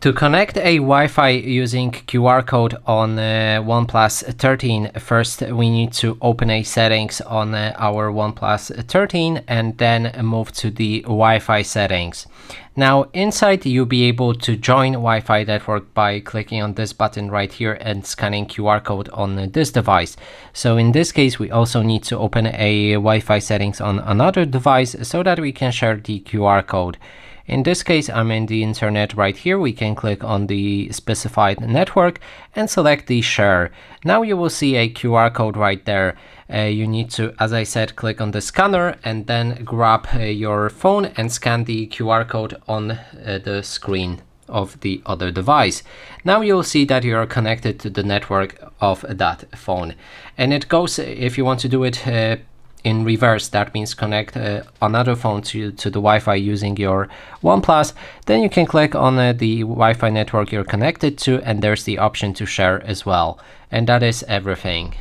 To connect a Wi-Fi using QR code on OnePlus 13, first we need to open a settings on our OnePlus 13 and then move to the Wi-Fi settings. Now inside you'll be able to join Wi-Fi network by clicking on this button right here and scanning QR code on this device. So in this case we also need to open a Wi-Fi settings on another device so that we can share the QR code. In this case, I'm in the internet right here. We can click on the specified network and select the share. Now you will see a QR code right there. You need to, as I said, click on the scanner and then grab your phone and scan the QR code on the screen of the other device. Now you'll see that you are connected to the network of that phone. And it goes, if you want to do it in reverse, that means connect another phone to the Wi-Fi using your OnePlus, then you can click on the Wi-Fi network you're connected to and there's the option to share as well. And that is everything.